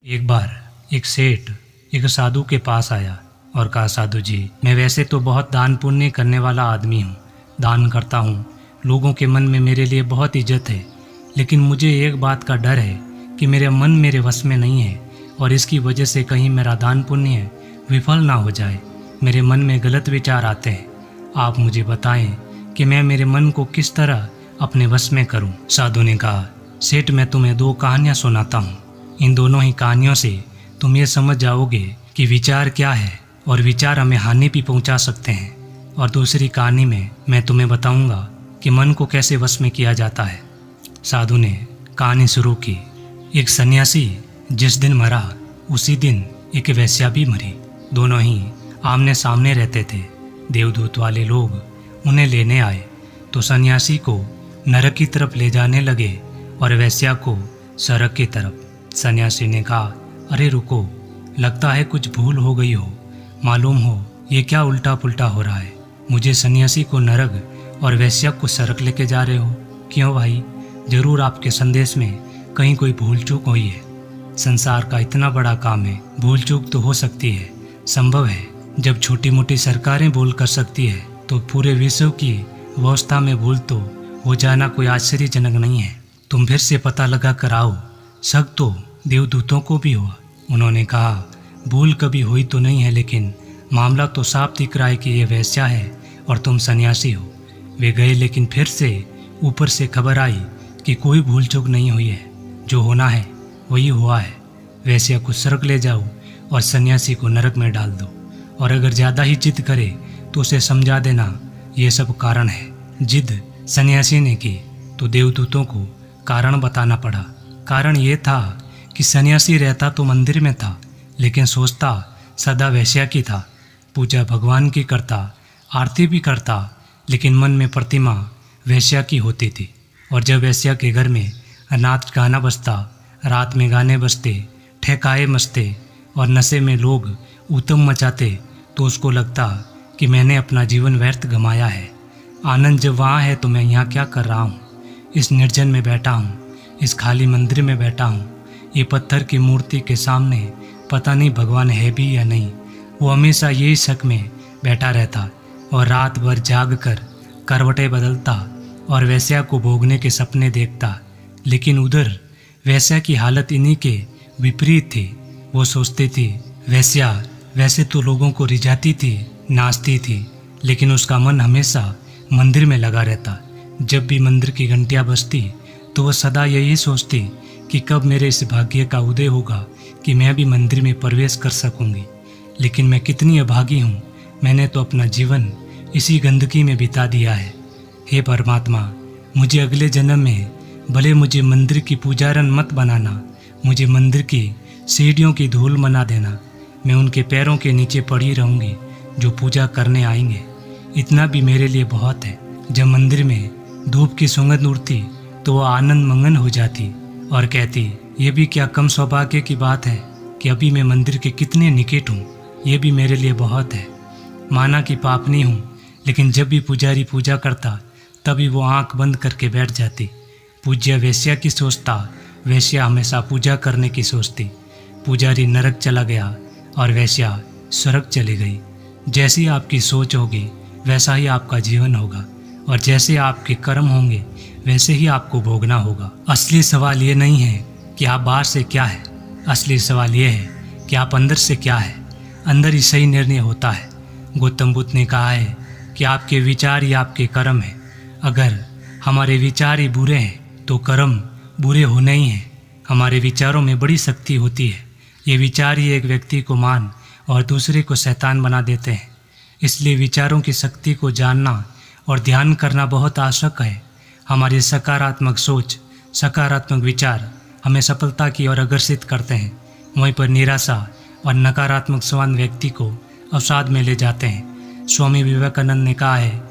एक बार एक सेठ एक साधु के पास आया और कहा, साधु जी, मैं वैसे तो बहुत दान पुण्य करने वाला आदमी हूँ, दान करता हूँ, लोगों के मन में मेरे लिए बहुत इज्जत है, लेकिन मुझे एक बात का डर है कि मेरे मन मेरे वश में नहीं है और इसकी वजह से कहीं मेरा दान पुण्य विफल ना हो जाए। मेरे मन में गलत विचार आते हैं। आप मुझे बताएं कि मैं मेरे मन को किस तरह अपने वश में करूं। साधु ने कहा, सेठ, मैं तुम्हें 2 कहानियां सुनाता हूं। इन दोनों ही कहानियों से तुम ये समझ जाओगे कि विचार क्या है और विचार हमें हानि भी पहुंचा सकते हैं। और दूसरी कहानी में मैं तुम्हें बताऊंगा कि मन को कैसे वश में किया जाता है। साधु ने कहानी शुरू की। एक सन्यासी जिस दिन मरा उसी दिन एक वैश्या भी मरी। दोनों ही आमने सामने रहते थे। देवदूत वाले लोग उन्हें लेने आए तो सन्यासी को नरक की तरफ ले जाने लगे और वैश्या को सड़क की तरफ। सन्यासी ने कहा, अरे रुको, लगता है कुछ भूल हो गई हो। मालूम हो ये क्या उल्टा पुल्टा हो रहा है। मुझे सन्यासी को नरक और वैश्या को सड़क लेके जा रहे हो। क्यों भाई? जरूर आपके संदेश में कहीं कोई भूल चूक हुई है। संसार का इतना बड़ा काम है, भूल चूक तो हो सकती है, संभव है। जब छोटी मोटी सरकारें भूल कर सकती है तो पूरे विश्व की व्यवस्था में भूल तो हो जाना कोई आश्चर्यजनक नहीं है। तुम फिर से पता लगा कर आओ। शक तो देवदूतों को भी हुआ। उन्होंने कहा, भूल कभी हुई तो नहीं है, लेकिन मामला तो साफ दिख रहा है कि ये वैश्या है और तुम सन्यासी हो। वे गए, लेकिन फिर से ऊपर से खबर आई कि कोई भूल चूक नहीं हुई है, जो होना है वही हुआ है। वैश्या को स्वर्ग ले जाओ और सन्यासी को नरक में डाल दो, और अगर ज़्यादा ही जिद करे तो उसे समझा देना ये सब कारण है। जिद सन्यासी ने की तो देवदूतों को कारण बताना पड़ा। कारण ये था कि सन्यासी रहता तो मंदिर में था, लेकिन सोचता सदा वैश्या की था। पूजा भगवान की करता, आरती भी करता, लेकिन मन में प्रतिमा वैश्या की होती थी। और जब वैश्या के घर में नाच गाना बजता, रात में गाने बजते, ठेकाए मचते और नशे में लोग ऊतम मचाते, तो उसको लगता कि मैंने अपना जीवन व्यर्थ गंवाया है। आनंद जब वहाँ है तो मैं यहाँ क्या कर रहा हूँ? इस निर्जन में बैठा हूँ, इस खाली मंदिर में बैठा हूँ। ये पत्थर की मूर्ति के सामने पता नहीं भगवान है भी या नहीं। वो हमेशा यही शक में बैठा रहता और रात भर जाग कर करवटें बदलता और वैश्या को भोगने के सपने देखता। लेकिन उधर वैश्या की हालत इन्हीं के विपरीत थी। वो सोचती थी वैश्या वैसे तो लोगों को रिझाती थी, नाचती थी, लेकिन उसका मन हमेशा मंदिर में लगा रहता। जब भी मंदिर की घंटियां बजती तो वह सदा यही सोचती कि कब मेरे इस भाग्य का उदय होगा कि मैं भी मंदिर में प्रवेश कर सकूंगी। लेकिन मैं कितनी अभागी हूँ, मैंने तो अपना जीवन इसी गंदगी में बिता दिया है। हे परमात्मा, मुझे अगले जन्म में भले मुझे मंदिर की पुजारन मत बनाना, मुझे मंदिर की सीढ़ियों की धूल बना देना। मैं उनके पैरों के नीचे पड़ी रहूंगी जो पूजा करने आएंगे। इतना भी मेरे लिए बहुत है। जब मंदिर में धूप की सुगंध उड़ती तो वह आनंद मंगन हो जाती और कहती, ये भी क्या कम सौभाग्य की बात है कि अभी मैं मंदिर के कितने निकट हूँ। ये भी मेरे लिए बहुत है। माना कि पापनी हूँ, लेकिन जब भी पुजारी पूजा करता तभी वो आंख बंद करके बैठ जाती। पूज्य वैश्या की सोचता, वैश्या हमेशा पूजा करने की सोचती। पुजारी नरक चला गया और वैश्या स्वर्ग चली गई। जैसी आपकी सोच होगी वैसा ही आपका जीवन होगा, और जैसे आपके कर्म होंगे वैसे ही आपको भोगना होगा। असली सवाल ये नहीं है कि आप बाहर से क्या है, असली सवाल ये है कि आप अंदर से क्या है। अंदर ही सही निर्णय होता है। गौतम बुद्ध ने कहा है कि आपके विचार ही आपके कर्म हैं। अगर हमारे विचार ही बुरे हैं तो कर्म बुरे होने ही हैं। हमारे विचारों में बड़ी शक्ति होती है। ये विचार ही एक व्यक्ति को मान और दूसरे को शैतान बना देते हैं। इसलिए विचारों की शक्ति को जानना और ध्यान करना बहुत आवश्यक है। हमारी सकारात्मक सोच, सकारात्मक विचार हमें सफलता की ओर अग्रसित करते हैं। वहीं पर निराशा और नकारात्मक स्वान व्यक्ति को अवसाद में ले जाते हैं। स्वामी विवेकानंद ने कहा है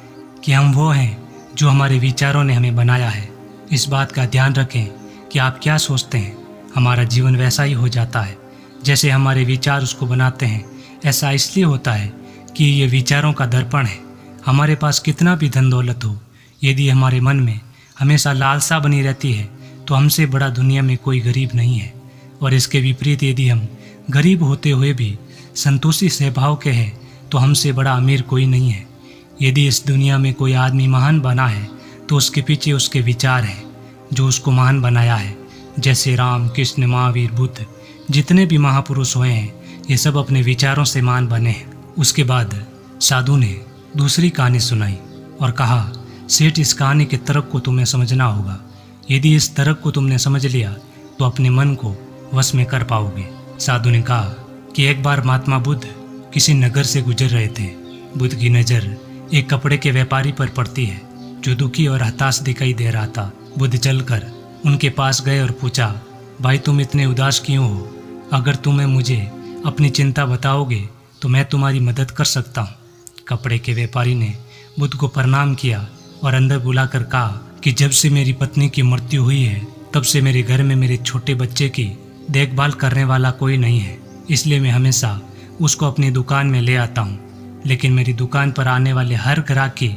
कि हम वो हैं जो हमारे विचारों ने हमें बनाया है। इस बात का ध्यान रखें कि आप क्या सोचते हैं, हमारा जीवन वैसा ही हो जाता है जैसे हमारे विचार उसको बनाते हैं। ऐसा इसलिए होता है कि ये विचारों का दर्पण है। हमारे पास कितना भी धन दौलत हो, यदि हमारे मन में हमेशा लालसा बनी रहती है तो हमसे बड़ा दुनिया में कोई गरीब नहीं है। और इसके विपरीत यदि हम गरीब होते हुए भी संतोषी स्वभाव के हैं तो हमसे बड़ा अमीर कोई नहीं है। यदि इस दुनिया में कोई आदमी महान बना है तो उसके पीछे उसके विचार हैं जो उसको महान बनाया है। जैसे राम, कृष्ण, महावीर, बुद्ध, जितने भी महापुरुष हुए हैं ये सब अपने विचारों से महान बने हैं। उसके बाद साधु ने दूसरी कहानी सुनाई और कहा, सेठ, इस कहानी के तर्क को तुम्हें समझना होगा। यदि इस तर्क को तुमने समझ लिया तो अपने मन को वश में कर पाओगे। साधु ने कहा कि एक बार महात्मा बुद्ध किसी नगर से गुजर रहे थे। बुद्ध की नज़र एक कपड़े के व्यापारी पर पड़ती है जो दुखी और हताश दिखाई दे रहा था। बुद्ध चलकर उनके पास गए और पूछा, भाई तुम इतने उदास क्यों हो? अगर तुम्हें मुझे अपनी चिंता बताओगे तो मैं तुम्हारी मदद कर सकता हूँ। कपड़े के व्यापारी ने बुद्ध को प्रणाम किया और अंदर बुलाकर कहा कि जब से मेरी पत्नी की मृत्यु हुई है तब से मेरे घर में मेरे छोटे बच्चे की देखभाल करने वाला कोई नहीं है, इसलिए मैं हमेशा उसको अपनी दुकान में ले आता हूँ। लेकिन मेरी दुकान पर आने वाले हर ग्राहक की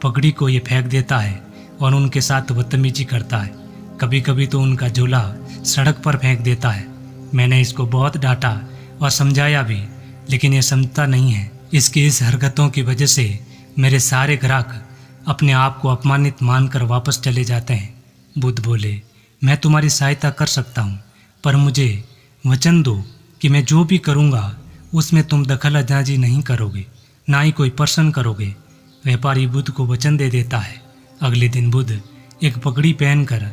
पगड़ी को ये फेंक देता है और उनके साथ बदतमीजी करता है। कभी कभी तो उनका झोला सड़क पर फेंक देता है। मैंने इसको बहुत डांटा और समझाया भी, लेकिन ये समझता नहीं है। इसकी इस हरकतों की वजह से मेरे सारे ग्राहक अपने आप को अपमानित मानकर वापस चले जाते हैं। बुद्ध बोले, मैं तुम्हारी सहायता कर सकता हूँ, पर मुझे वचन दो कि मैं जो भी करूँगा उसमें तुम दखल अंदाजी नहीं करोगे, ना ही कोई प्रश्न करोगे। व्यापारी बुद्ध को वचन दे देता है। अगले दिन बुद्ध एक पगड़ी पहनकर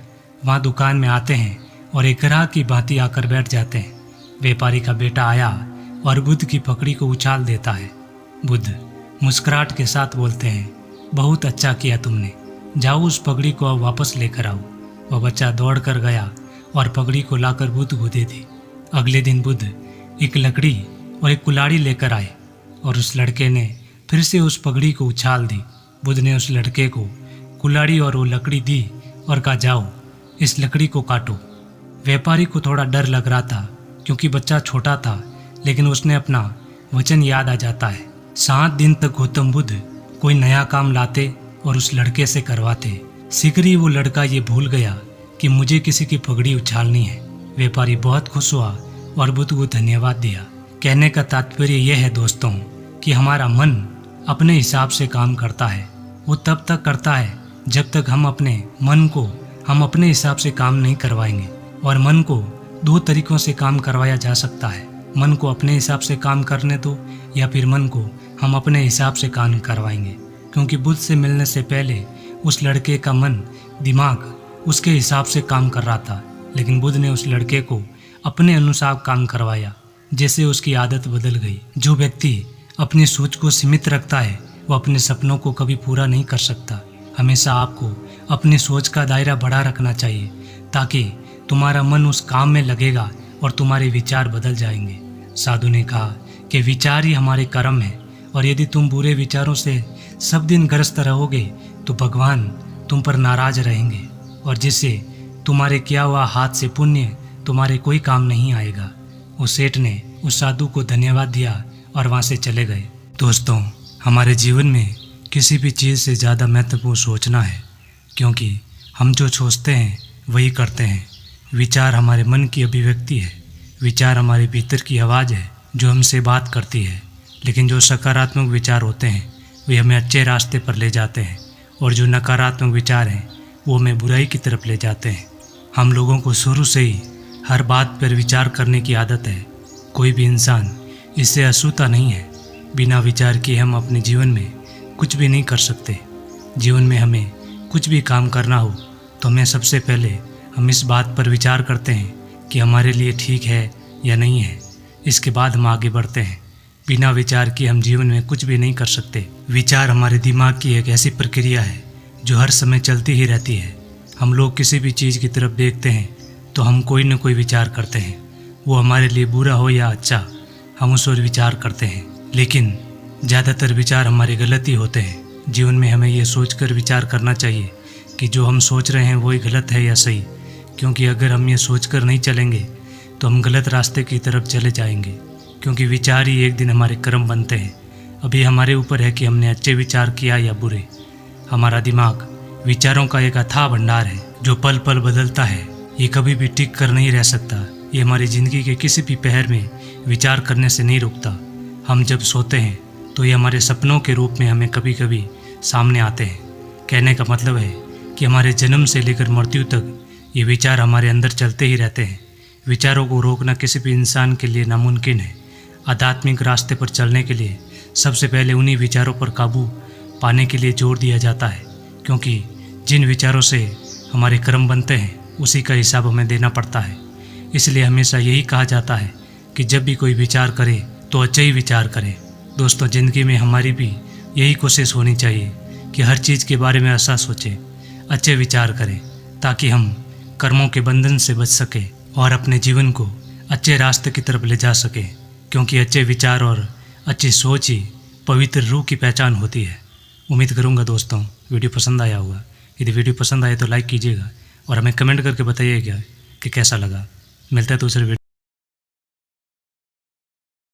वहाँ दुकान में आते हैं और एक ग्राहक की भांति आकर बैठ जाते हैं। व्यापारी का बेटा आया और बुद्ध की पगड़ी को उछाल देता है। बुद्ध मुस्कुराहट के साथ बोलते हैं, बहुत अच्छा किया तुमने, जाओ उस पगड़ी को अब वापस लेकर आओ। वह बच्चा दौड़ कर गया और पगड़ी को लाकर बुद्ध को दे दी। अगले दिन बुद्ध एक लकड़ी और एक कुल्हाड़ी लेकर आए और उस लड़के ने फिर से उस पगड़ी को उछाल दी। बुद्ध ने उस लड़के को कुल्हाड़ी और वो लकड़ी दी और कहा, जाओ इस लकड़ी को काटो। व्यापारी को थोड़ा डर लग रहा था क्योंकि बच्चा छोटा था, लेकिन उसने अपना वचन याद आ जाता है। 7 दिन तक गौतम बुद्ध कोई नया काम लाते और उस लड़के से करवाते। शीघ्र ही वो लड़का ये भूल गया कि मुझे किसी की पगड़ी उछालनी है। व्यापारी बहुत खुश हुआ और बुद्ध को धन्यवाद दिया। कहने का तात्पर्य यह है दोस्तों कि हमारा मन अपने हिसाब से काम करता है। वो तब तक करता है जब तक हम अपने मन को हम अपने हिसाब से काम नहीं करवाएंगे। और मन को 2 तरीकों से काम करवाया जा सकता है। मन को अपने हिसाब से काम करने दो या फिर मन को हम अपने हिसाब से काम करवाएंगे। क्योंकि बुद्ध से मिलने से पहले उस लड़के का मन दिमाग उसके हिसाब से काम कर रहा था, लेकिन बुद्ध ने उस लड़के को अपने अनुसार काम करवाया, जैसे उसकी आदत बदल गई। जो व्यक्ति अपनी सोच को सीमित रखता है वो अपने सपनों को कभी पूरा नहीं कर सकता। हमेशा आपको अपनी सोच का दायरा बड़ा रखना चाहिए ताकि तुम्हारा मन उस काम में लगेगा और तुम्हारे विचार बदल जाएंगे। साधु ने कहा कि विचार ही हमारे कर्म है और यदि तुम बुरे विचारों से सब दिन ग्रस्त रहोगे तो भगवान तुम पर नाराज रहेंगे और जिससे तुम्हारे किया हुआ हाथ से पुण्य तुम्हारे कोई काम नहीं आएगा। उस सेठ ने उस साधु को धन्यवाद दिया और वहाँ से चले गए। दोस्तों, हमारे जीवन में किसी भी चीज़ से ज़्यादा महत्वपूर्ण सोचना है, क्योंकि हम जो सोचते हैं वही करते हैं। विचार हमारे मन की अभिव्यक्ति है। विचार हमारे भीतर की आवाज़ है जो हमसे बात करती है। लेकिन जो सकारात्मक विचार होते हैं वे हमें अच्छे रास्ते पर ले जाते हैं और जो नकारात्मक विचार हैं वो हमें बुराई की तरफ ले जाते हैं। हम लोगों को शुरू से ही हर बात पर विचार करने की आदत है। कोई भी इंसान इससे अछूता नहीं है। बिना विचार किए हम अपने जीवन में कुछ भी नहीं कर सकते। जीवन में हमें कुछ भी काम करना हो तो हमें सबसे पहले हम इस बात पर विचार करते हैं कि हमारे लिए ठीक है या नहीं है। इसके बाद हम आगे बढ़ते हैं। बिना विचार किए हम जीवन में कुछ भी नहीं कर सकते। विचार हमारे दिमाग की एक ऐसी प्रक्रिया है जो हर समय चलती ही रहती है। हम लोग किसी भी चीज़ की तरफ देखते हैं तो हम कोई न कोई विचार करते हैं। वो हमारे लिए बुरा हो या अच्छा, हम उस पर विचार करते हैं। लेकिन ज़्यादातर विचार हमारे गलत ही होते हैं। जीवन में हमें ये सोचकर विचार करना चाहिए कि जो हम सोच रहे हैं वही गलत है या सही, क्योंकि अगर हम ये सोचकर नहीं चलेंगे तो हम गलत रास्ते की तरफ चले जाएंगे। क्योंकि विचार ही एक दिन हमारे कर्म बनते हैं। अभी हमारे ऊपर है कि हमने अच्छे विचार किया या बुरे। हमारा दिमाग विचारों का एक अथाह भंडार है जो पल पल बदलता है। ये कभी भी टिक कर नहीं रह सकता। ये हमारी ज़िंदगी के किसी भी पहर में विचार करने से नहीं रुकता। हम जब सोते हैं तो ये हमारे सपनों के रूप में हमें कभी कभी सामने आते हैं। कहने का मतलब है कि हमारे जन्म से लेकर मृत्यु तक ये विचार हमारे अंदर चलते ही रहते हैं। विचारों को रोकना किसी भी इंसान के लिए नामुमकिन है। आध्यात्मिक रास्ते पर चलने के लिए सबसे पहले उन्हीं विचारों पर काबू पाने के लिए जोर दिया जाता है, क्योंकि जिन विचारों से हमारे कर्म बनते हैं उसी का हिसाब हमें देना पड़ता है। इसलिए हमेशा यही कहा जाता है कि जब भी कोई विचार करे तो अच्छे ही विचार करे। दोस्तों, ज़िंदगी में हमारी भी यही कोशिश होनी चाहिए कि हर चीज़ के बारे में अच्छा सोचें, अच्छे विचार करें, ताकि हम कर्मों के बंधन से बच सकें और अपने जीवन को अच्छे रास्ते की तरफ ले जा सकें, क्योंकि अच्छे विचार और अच्छी सोच ही पवित्र रूह की पहचान होती है। उम्मीद करूंगा दोस्तों वीडियो पसंद आया होगा। यदि वीडियो पसंद आए तो लाइक कीजिएगा और हमें कमेंट करके बताइएगा कि कैसा लगा। मिलता है दूसरे वीडियो।